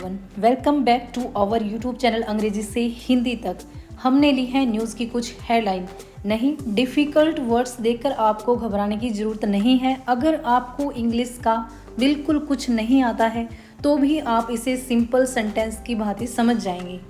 Everyone, welcome back to our YouTube channel अंग्रेजी से हिंदी तक। हमने ली है न्यूज़ की कुछ हेडलाइन। नहीं, डिफ़िकल्ट वर्ड्स देखकर आपको घबराने की ज़रूरत नहीं है। अगर आपको इंग्लिश का बिल्कुल कुछ नहीं आता है तो भी आप इसे सिंपल सेंटेंस की भांति समझ जाएंगे,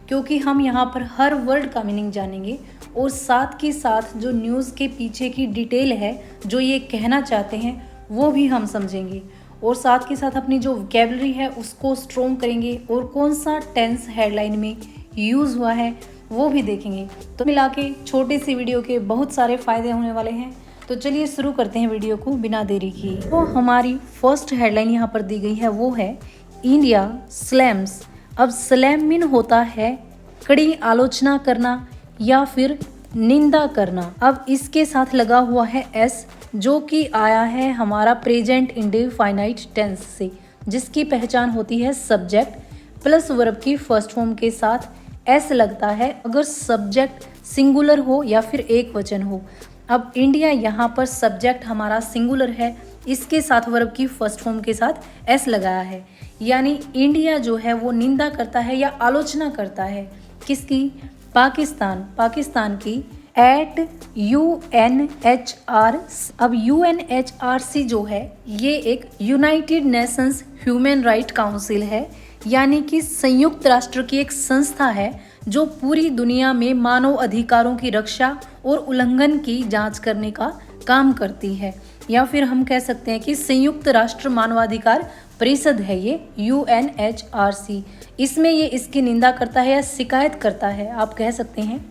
क्योंकि हम यहाँ पर हर वर्ड का मीनिंग जानेंगे और साथ के साथ जो न्यूज़ के पीछे की डिटेल है, जो ये कहना चाहते हैं, वो भी हम समझेंगे और साथ के साथ अपनी जो वोकैबुलरी है उसको स्ट्रॉन्ग करेंगे और कौन सा टेंस हेडलाइन में यूज़ हुआ है वो भी देखेंगे। तो मिला के छोटे से वीडियो के बहुत सारे फ़ायदे होने वाले हैं। तो चलिए शुरू करते हैं वीडियो को बिना देरी की। तो हमारी फर्स्ट हेडलाइन यहाँ पर दी गई है, वो है इंडिया स्लैम्स। अब स्लैम मीन होता है कड़ी आलोचना करना या फिर निंदा करना। अब इसके साथ लगा हुआ है एस, जो कि आया है हमारा प्रेजेंट इंडेफिनाइट टेंस से, जिसकी पहचान होती है सब्जेक्ट प्लस वर्ब की फर्स्ट फॉर्म के साथ एस लगता है अगर सब्जेक्ट सिंगुलर हो या फिर एक वचन हो। अब इंडिया यहाँ पर सब्जेक्ट हमारा सिंगुलर है, इसके साथ वर्ब की फर्स्ट फॉर्म के साथ एस लगाया है, यानी इंडिया जो है वो निंदा करता है या आलोचना करता है किसकी? पाकिस्तान की एट UNHR। अब UNHRC जो है ये एक United Nations human right council है, यानी कि संयुक्त राष्ट्र की एक संस्था है जो पूरी दुनिया में मानव अधिकारों की रक्षा और उल्लंघन की जांच करने का काम करती है, या फिर हम कह सकते हैं कि संयुक्त राष्ट्र मानवाधिकार परिषद है ये UNHRC। इसमें ये इसकी निंदा करता है या शिकायत करता है, आप कह सकते हैं।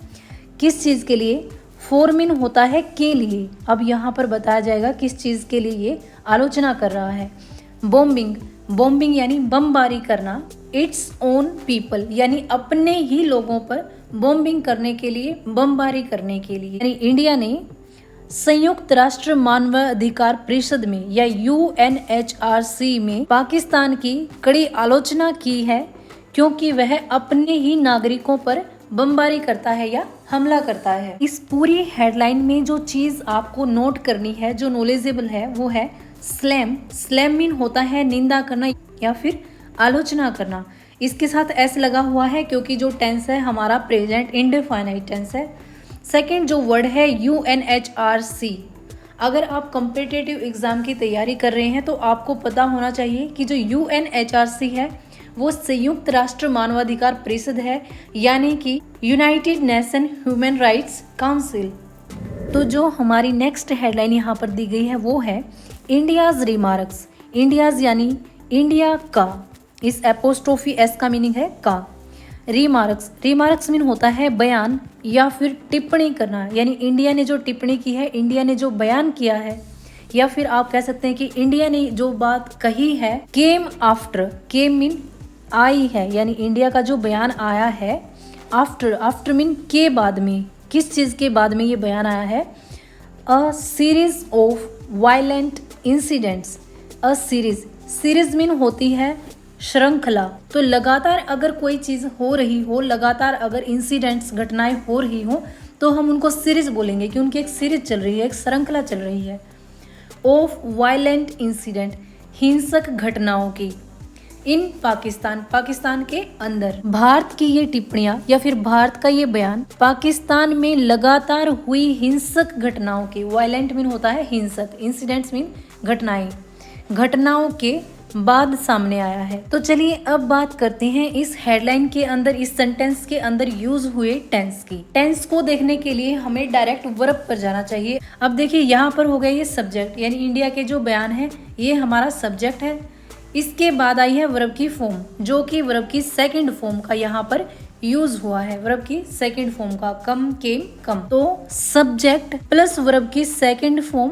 किस चीज़ के लिए? फॉरमिन होता है के लिए। अब यहाँ पर बताया जाएगा किस चीज़ के लिए ये आलोचना कर रहा है। बॉम्बिंग यानी बमबारी करना। इट्स ओन पीपल यानी अपने ही लोगों पर बॉम्बिंग करने के लिए, बमबारी करने के लिए। यानी इंडिया ने संयुक्त राष्ट्र मानवाधिकार परिषद में या UNHRC में पाकिस्तान की कड़ी आलोचना की है, क्योंकि वह अपने ही नागरिकों पर बमबारी करता है या हमला करता है। इस पूरी हेडलाइन में जो चीज़ आपको नोट करनी है, जो नॉलेजेबल है, वो है स्लैम। स्लैम मीन होता है निंदा करना या फिर आलोचना करना। इसके साथ एस लगा हुआ है क्योंकि जो टेंस है हमारा प्रेजेंट इंडेफिनाइट टेंस है। सेकेंड जो वर्ड है UNHRC। अगर आप कॉम्पिटिटिव एग्जाम की तैयारी कर रहे हैं तो आपको पता होना चाहिए कि जो UNHRC है वो संयुक्त राष्ट्र मानवाधिकार परिषद है, यानी कि United nation human rights council. तो जो हमारी नेक्स्ट हेडलाइन यहाँ पर दी गई है वो है इंडियाज रिमार्क्स। इंडियाज यानी इंडिया का, इस एपोस्ट्रोफी एस का मीनिंग है का। रिमार्क्स मीन होता है बयान या फिर टिप्पणी करना, यानी इंडिया ने जो टिप्पणी की है, इंडिया ने जो बयान किया है, या फिर आप कह सकते हैं कि इंडिया ने जो बात कही है। केम मीन आई है, यानी इंडिया का जो बयान आया है। आफ्टर मीन के बाद में, किस चीज़ के बाद में ये बयान आया है? A series of violent incidents. A series mean होती है श्रृंखला। तो लगातार अगर कोई चीज़ हो रही हो, लगातार अगर इंसिडेंट्स घटनाएं हो रही हो, तो हम उनको सीरीज बोलेंगे कि उनकी एक सीरीज चल रही है, एक श्रृंखला चल रही है। ऑफ वायलेंट इंसिडेंट, हिंसक घटनाओं की। इन पाकिस्तान के अंदर। भारत की ये टिप्पणियां या फिर भारत का ये बयान पाकिस्तान में लगातार हुई हिंसक घटनाओं के, वायलेंट मीन होता है हिंसक, इंसिडेंट्स मीन घटनाओं के बाद सामने आया है। तो चलिए अब बात करते हैं इस हेडलाइन के अंदर, इस सेंटेंस के अंदर यूज हुए टेंस की। टेंस को देखने के लिए हमें डायरेक्ट वर्ब पर जाना चाहिए। अब देखिए यहाँ पर हो गया ये सब्जेक्ट, यानी इंडिया के जो बयान है ये हमारा सब्जेक्ट है। इसके बाद आई है वर्ब की फॉर्म, जो कि वर्ब की सेकंड फॉर्म का यहाँ पर यूज हुआ है। वर्ब की सेकंड फॉर्म का कम। तो सब्जेक्ट प्लस वर्ब की सेकंड फॉर्म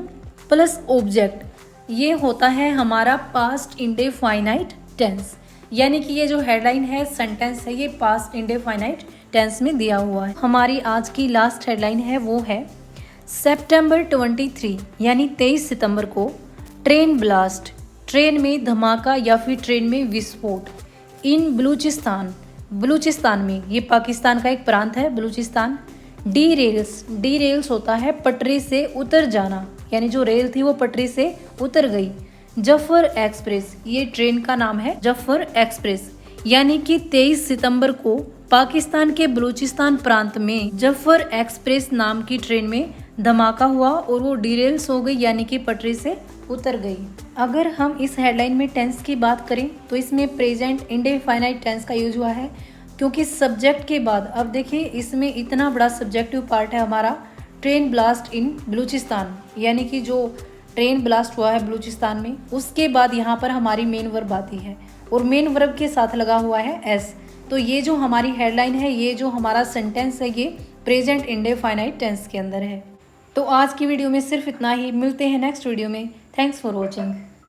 प्लस ऑब्जेक्ट, ये होता है हमारा पास्ट इंडेफिनाइट टेंस। यानी कि ये जो हेडलाइन है, सेंटेंस है, ये पास्ट इंडेफिनाइट टेंस में दिया हुआ है। हमारी आज की लास्ट हेडलाइन है वो है सितंबर 23 यानी 23 सितंबर को ट्रेन ब्लास्ट, ट्रेन में धमाका या फिर ट्रेन में विस्फोट। इन बलूचिस्तान में, ये पाकिस्तान का एक प्रांत है बलूचिस्तान। डीरेल्स होता है पटरी से उतर जाना, यानी जो रेल थी वो पटरी से उतर गई। जफर एक्सप्रेस, ये ट्रेन का नाम है जफर एक्सप्रेस। यानी कि 23 सितंबर को पाकिस्तान के बलूचिस्तान प्रांत में जफर एक्सप्रेस नाम की ट्रेन में धमाका हुआ और वो डिरेल्स हो गई, यानी कि पटरी से उतर गई। अगर हम इस हेडलाइन में टेंस की बात करें तो इसमें प्रेजेंट इंडेफिनाइट टेंस का यूज हुआ है, क्योंकि सब्जेक्ट के बाद अब देखिए इसमें इतना बड़ा सब्जेक्टिव पार्ट है हमारा ट्रेन ब्लास्ट इन बलूचिस्तान, यानी कि जो ट्रेन ब्लास्ट हुआ है बलूचिस्तान में, उसके बाद यहाँ पर हमारी मेन वर्ब आती है और मेन वर्ब के साथ लगा हुआ है एस। तो ये जो हमारी हेडलाइन है, ये जो हमारा सेंटेंस है, ये प्रेजेंट इंडेफिनाइट टेंस के अंदर है। तो आज की वीडियो में सिर्फ इतना ही, मिलते हैं नेक्स्ट वीडियो में। Thanks for watching.